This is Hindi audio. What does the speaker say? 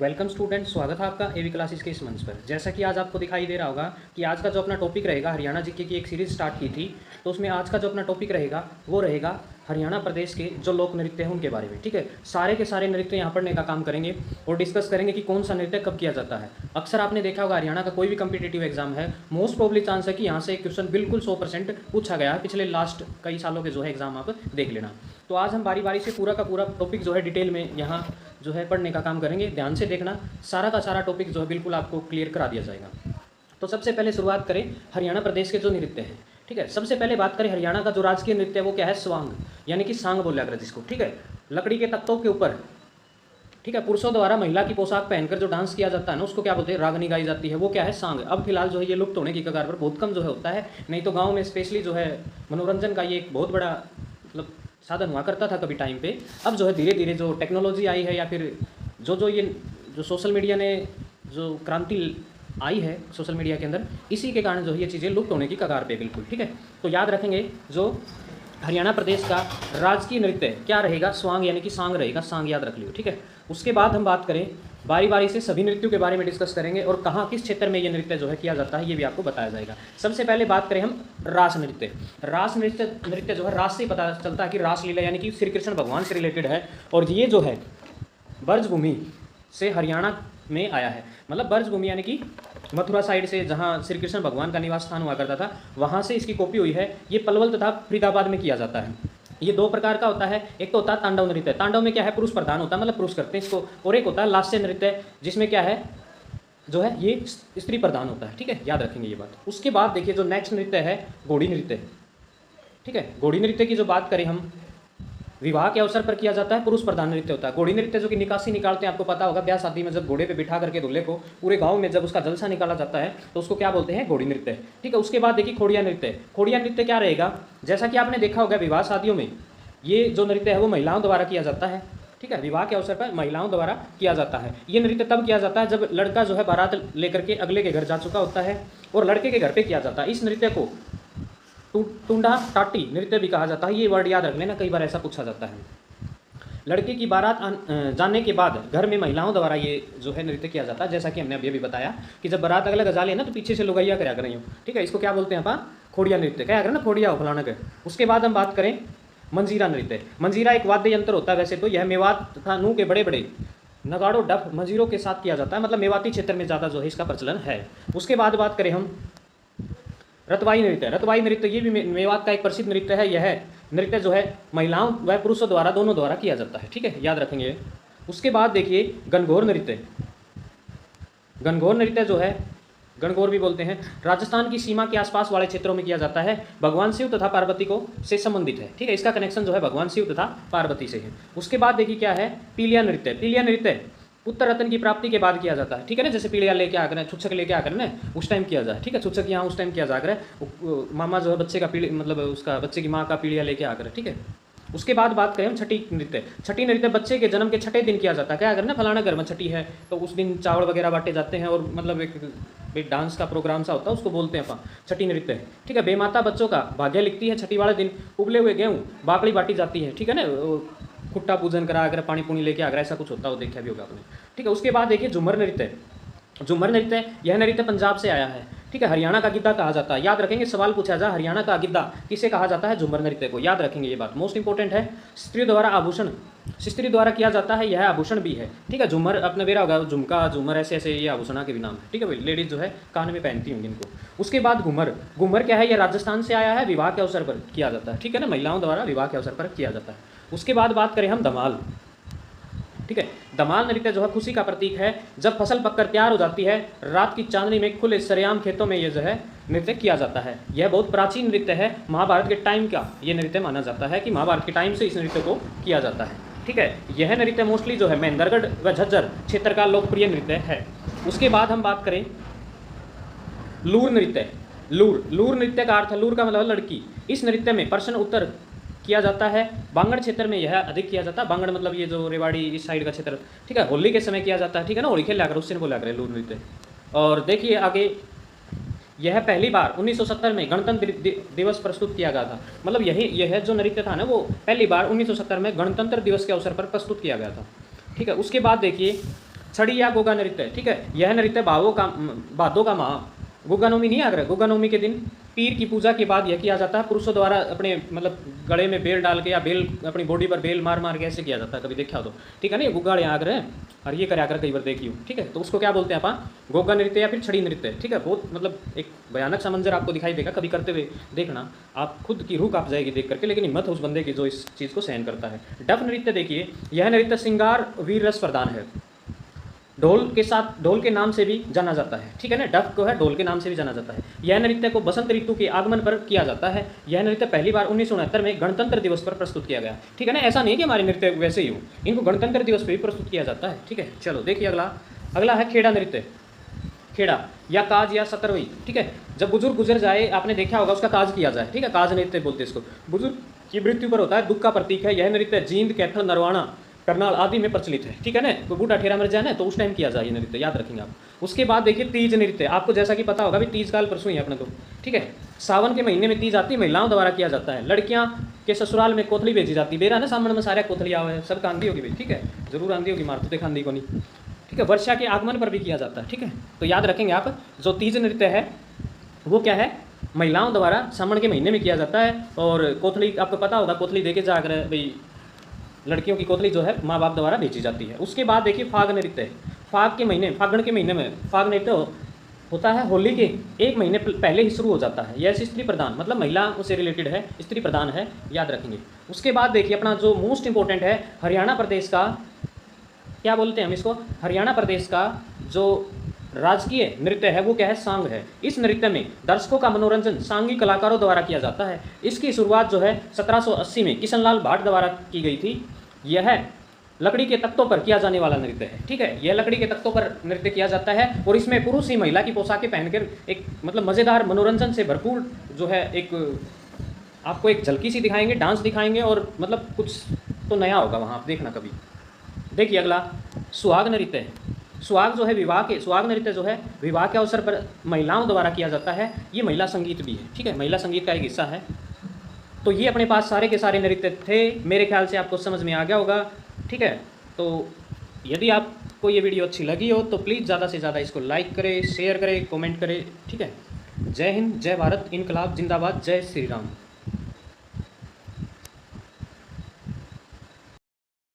वेलकम स्टूडेंट, स्वागत है आपका एवी क्लासेस के इस मंच पर। जैसा कि आज आपको दिखाई दे रहा होगा कि आज का जो अपना टॉपिक रहेगा, हरियाणा जीके की एक सीरीज़ स्टार्ट की थी, तो उसमें आज का जो अपना टॉपिक रहेगा वो रहेगा हरियाणा प्रदेश के जो लोक नृत्य हैं उनके बारे में। ठीक है, सारे के सारे नृत्य यहाँ पढ़ने का काम करेंगे और डिस्कस करेंगे कि कौन सा नृत्य कब किया जाता है। अक्सर आपने देखा होगा हरियाणा का कोई भी कम्पिटेटिव एग्जाम है, मोस्ट प्रोबेबली चांस है कि यहाँ से एक क्वेश्चन बिल्कुल 100% पूछा गया है। पिछले लास्ट कई सालों के जो है एग्जाम आप देख लेना। तो आज हम बारी बारी से पूरा का पूरा टॉपिक जो है डिटेल में यहाँ जो है पढ़ने का काम करेंगे। ध्यान से देखना, सारा का सारा टॉपिक जो है बिल्कुल आपको क्लियर करा दिया जाएगा। तो सबसे पहले शुरुआत करें हरियाणा प्रदेश के जो नृत्य हैं। ठीक है, सबसे पहले बात करें हरियाणा का जो राजकीय नृत्य है वो क्या है, स्वांग, यानी कि सांग बोला जाता है जिसको। ठीक है, लकड़ी के तख्तों के ऊपर, ठीक है, पुरुषों द्वारा महिला की पोशाक पहनकर जो डांस किया जाता है ना, उसको क्या बोलते हैं, रागनी गाई जाती है, वो क्या है, सांग। अब फिलहाल जो है ये लुप्त होने की कगार पर, बहुत कम जो है होता है, नहीं तो गाँव में स्पेशली जो है मनोरंजन का ये एक बहुत बड़ा मतलब साधन हुआ करता था कभी टाइम पे। अब जो है धीरे धीरे जो टेक्नोलॉजी आई है या फिर ये जो सोशल मीडिया ने जो क्रांति आई है सोशल मीडिया के अंदर, इसी के कारण जो है ये चीज़ें लुप्त होने की कगार पे बिल्कुल। ठीक है, तो याद रखेंगे जो हरियाणा प्रदेश का राजकीय नृत्य क्या रहेगा, स्वांग यानी कि सांग रहेगा, सांग याद रख लियो। ठीक है, उसके बाद हम बात करें बारी बारी से सभी नृत्यों के बारे में डिस्कस करेंगे और कहाँ किस क्षेत्र में ये नृत्य जो है किया जाता है ये भी आपको बताया जाएगा। सबसे पहले बात करें हम रास नृत्य। रास नृत्य जो है रास से पता चलता है कि रासलीला यानी कि श्री कृष्ण भगवान से रिलेटेड है, और ये जो है ब्रजभूमि से हरियाणा में आया है। मतलब ब्रजभूमि यानी कि मथुरा साइड से जहाँ श्री कृष्ण भगवान का निवास स्थान हुआ करता था, वहाँ से इसकी कॉपी हुई है। ये पलवल तथा फरीदाबाद में किया जाता है। ये दो प्रकार का होता है, एक तो होता है तांडव नृत्य। तांडव में क्या है, पुरुष प्रधान होता है, मतलब पुरुष करते हैं इसको, और एक होता है लास्य नृत्य जिसमें क्या है जो है ये स्त्री प्रधान होता है। ठीक है, याद रखेंगे ये बात। उसके बाद देखिए जो नेक्स्ट नृत्य है घोड़ी नृत्य। ठीक है, घोड़ी नृत्य की जो बात करें हम, विवाह के अवसर पर किया जाता है, पुरुष प्रधान नृत्य होता है। घोड़ी नृत्य जो कि निकासी निकालते हैं, आपको पता होगा ब्याह शादी में जब घोड़े पे बिठा करके दूल्हे को पूरे गांव में जब उसका जलसा निकाला जाता है तो उसको क्या बोलते हैं, घोड़ी नृत्य। ठीक है, उसके बाद देखिए खोड़िया नृत्य। खोड़िया नृत्य क्या रहेगा, जैसा कि आपने देखा होगा विवाह शादियों में ये जो नृत्य है वो महिलाओं द्वारा किया जाता है। ठीक है, विवाह के अवसर पर महिलाओं द्वारा किया जाता है। ये नृत्य तब किया जाता है जब लड़का जो है बारात लेकर के अगले के घर जा चुका होता है और लड़के के घर पे किया जाता है। इस नृत्य को टूंडा टाटी नृत्य भी कहा जाता है। ये वर्ड याद रख लेना, कई बार ऐसा पूछा जाता है। लड़के की बारात जाने के बाद घर में महिलाओं द्वारा ये जो है नृत्य किया जाता है। जैसा कि हमने अभी बताया कि जब बारात अगले गजा ले ना तो पीछे से लुगाइया करा करें। ठीक है, इसको क्या बोलते हैं अपन, खोड़िया नृत्य। क्या करें ना, खोड़िया हो फलाना के। उसके बाद हम बात करें मंजीरा नृत्य। मंजीरा एक वाद्य यंत्र होता है, वैसे तो यह मेवात तथा नूह के बड़े बड़े नगाड़ों डफ मंजीरों के साथ किया जाता है, मतलब मेवाती क्षेत्र में ज़्यादा जो है इसका प्रचलन है। उसके बाद बात करें हम रतवाई नृत्य। रतवाई नृत्य ये भी मेवात का एक प्रसिद्ध नृत्य है। यह नृत्य जो है महिलाओं व पुरुषों द्वारा दोनों द्वारा किया जाता है। ठीक है, याद रखेंगे। उसके बाद देखिए गणगौर नृत्य। गणगौर नृत्य जो है, गणगौर भी बोलते हैं, राजस्थान की सीमा के आसपास वाले क्षेत्रों में किया जाता है। भगवान शिव तथा पार्वती को से संबंधित है। ठीक है, इसका कनेक्शन जो है भगवान शिव तथा पार्वती से है। उसके बाद देखिए क्या है, पीलिया नृत्य। पीलिया नृत्य उत्तर रत्न की प्राप्ति के बाद किया जाता है। ठीक है ना, जैसे पीलिया लेके आकर ना, छुच्छक लेके आकर ना उस टाइम किया जाए। ठीक है, छुच्छक यहाँ उस टाइम किया जाकर, मामा जो है बच्चे का पीली मतलब उसका बच्चे की माँ का पीलिया लेके आकर। ठीक है, उसके बाद बात करें हम छठी नृत्य। छठी नृत्य बच्चे के जन्म के छठे दिन किया जाता है। क्या अगर ना फलाना घर में छठी है तो उस दिन चावल वगैरह बांटे जाते हैं और मतलब एक डांस का प्रोग्राम सा होता है, उसको बोलते हैं अपन छठी नृत्य। ठीक है, बेमाता बच्चों का भाग्य लिखती है छठी वाले दिन। उबले हुए गेहूँ बाकड़ी बांटी जाती है। ठीक है ना, खुट्टा पूजन करा अगर पानी पुनी लेके अगर ऐसा कुछ होता हो, देखा भी होगा आपने। ठीक है, उसके बाद देखिए झूमर नृत्य। झूमर नृत्य, यह नृत्य पंजाब से आया है। ठीक है, हरियाणा का गिद्धा कहा जाता है। याद रखेंगे, सवाल पूछा जाए हरियाणा का गिद्धा किसे कहा जाता है, झूमर नृत्य को। याद रखेंगे, ये बात मोस्ट इंपॉर्टेंट है। स्त्री द्वारा आभूषण, स्त्री द्वारा किया जाता है, यह आभूषण भी है। ठीक है, झूमर अपने बेरा होगा, झुमका झूमर ऐसे ऐसे ये आभूषण के भी नाम है। ठीक है भाई, लेडीज जो है कान में पहनती होंगी इनको। उसके बाद घूमर। घूमर क्या है, यह राजस्थान से आया है, विवाह के अवसर पर किया जाता है। ठीक है ना, महिलाओं द्वारा विवाह के अवसर पर किया जाता है। उसके बाद बात करें हम धमाल। ठीक है, धमाल नृत्य जो है खुशी का प्रतीक है। जब फसल पककर तैयार हो जाती है, रात की चांदनी में खुले सरेआम खेतों में ये जो है नृत्य किया जाता है। यह बहुत प्राचीन नृत्य है, महाभारत के टाइम का ये नृत्य माना जाता है कि महाभारत के टाइम से इस नृत्य को किया जाता है। ठीक है, यह नृत्य मोस्टली जो है महेंद्रगढ़ व झज्जर क्षेत्र का लोकप्रिय नृत्य है। उसके बाद हम बात करें लूर नृत्य। लूर नृत्य का अर्थ है, लूर का मतलब लड़की। इस नृत्य में प्रश्न उत्तर किया जाता है। बांगड़ क्षेत्र में यह अधिक किया जाता है। बांगड़ मतलब ये जो रेवाड़ी इस साइड का क्षेत्र। ठीक है, होली के समय किया जाता है। ठीक है ना, होली खेल कर उससे बोला करें लूर नृत्य। और देखिए आगे, यह पहली बार 1970 में गणतंत्र दिवस प्रस्तुत किया गया था। मतलब यह जो नृत्य था ना वो पहली बार 1970 में गणतंत्र दिवस के अवसर पर प्रस्तुत किया गया था। ठीक है, उसके बाद देखिए छड़ी या गोगा नृत्य, ठीक है। यह नृत्य भादों का माह गुग्गा नवमी नहीं आ रहा, गुग्गा नवमी के दिन पीर की पूजा के बाद यह किया जाता है। पुरुषों द्वारा अपने मतलब गले में बेल डाल के या बेल अपनी बॉडी पर बेल मार मार के ऐसे किया जाता है, कभी देखा हो तो, ठीक है ना। ये गुग्गा यहाँ आकर है और ये करे आकर कई बार देखी हूँ, ठीक है। तो उसको क्या बोलते हैं आप, गोगा नृत्य या फिर छड़ी नृत्य, ठीक है। बहुत मतलब एक भयानक सा मंजर आपको दिखाई देगा, कभी करते हुए देखना, आप खुद की रूह कांप जाएगी देख करके, लेकिन हिम्मत है उस बंदे की जो इस चीज़ को सहन करता है। डफ नृत्य देखिए, यह नृत्य श्रृंगार वीर रस प्रदान है, ढोल के साथ, ढोल के नाम से भी जाना जाता है, ठीक है ना। डफ को है ढोल के नाम से भी जाना जाता है। यह नृत्य को बसंत ऋतु के आगमन पर किया जाता है। यह नृत्य पहली बार 1969 में गणतंत्र दिवस पर प्रस्तुत किया गया, ठीक है ना। ऐसा नहीं कि हमारे नृत्य वैसे ही हो, इनको गणतंत्र दिवस पर भी प्रस्तुत किया जाता है, ठीक है। चलो देखिए अगला है खेड़ा नृत्य। खेड़ा या काज या सतरवई, ठीक है। जब बुजुर्ग गुजर जाए, आपने देखा होगा, उसका काज किया जाए, ठीक है। काज नृत्य बोलते हैं इसको। बुजुर्ग की मृत्यु पर होता है, दुख का प्रतीक है। यह नृत्य जींद, कैथल, नरवाना, करनाल आदि में प्रचलित है, ठीक है ना। कोई बूढ़ा ठेरा मर जाए ना तो उस टाइम किया जाए ये नृत्य, याद रखेंगे आप। उसके बाद देखिए तीज नृत्य, आपको जैसा कि पता होगा भी तीज काल परसों ही है अपने तो, ठीक है। सावन के महीने में तीज आती है, महिलाओं द्वारा किया जाता है। लड़कियां के ससुराल में कोथली भेजी जाती है, बेरा ना सामने में सारे कोथली आवे, सब आंधी होगी भाई, ठीक है, जरूर आंधी होगी, मारते देखा आंधी को नहीं, ठीक है। वर्षा के आगमन पर भी किया जाता है, ठीक है। तो याद रखेंगे आप, जो तीज नृत्य है वो क्या है, महिलाओं द्वारा सावन के महीने में किया जाता है। और कोथली आपको पता होगा, कोथली दे के जाकर भाई लड़कियों की कोथली जो है माँ बाप द्वारा बेची जाती है। उसके बाद देखिए फाग नृत्य। फागण के महीने में फाग नृत्य होता है, होली के एक महीने पहले ही शुरू हो जाता है। यह स्त्री प्रधान, मतलब महिला से रिलेटेड है, स्त्री प्रधान है, याद रखेंगे। उसके बाद देखिए अपना जो मोस्ट इंपॉर्टेंट है, हरियाणा प्रदेश का, क्या बोलते हैं हम इसको, हरियाणा प्रदेश का जो राजकीय नृत्य है वो क्या है, सांग है। इस नृत्य में दर्शकों का मनोरंजन सांगी कलाकारों द्वारा किया जाता है। इसकी शुरुआत जो है 1780 में किशनलाल भाट द्वारा की गई थी। यह लकड़ी के तख्तों पर किया जाने वाला नृत्य है, ठीक है। यह लकड़ी के तख्तों पर नृत्य किया जाता है और इसमें पुरुष ही महिला की पोशाकें पहनकर एक मतलब मज़ेदार मनोरंजन से भरपूर जो है एक आपको एक झलकी सी दिखाएंगे, डांस दिखाएंगे और मतलब कुछ तो नया होगा वहाँ, आप देखना कभी। देखिए अगला सुहाग नृत्य। सुहाग जो है सुहाग नृत्य जो है विवाह के अवसर पर महिलाओं द्वारा किया जाता है। ये महिला संगीत भी है, ठीक है, महिला संगीत का एक हिस्सा है। तो ये अपने पास सारे के सारे नृत्य थे, मेरे ख्याल से आपको समझ में आ गया होगा, ठीक है। तो यदि आपको ये वीडियो अच्छी लगी हो तो प्लीज़ ज़्यादा से ज़्यादा इसको लाइक करें, शेयर करें, कमेंट करें, ठीक है। जय हिंद, जय भारत, इनकलाब जिंदाबाद, जय श्री राम।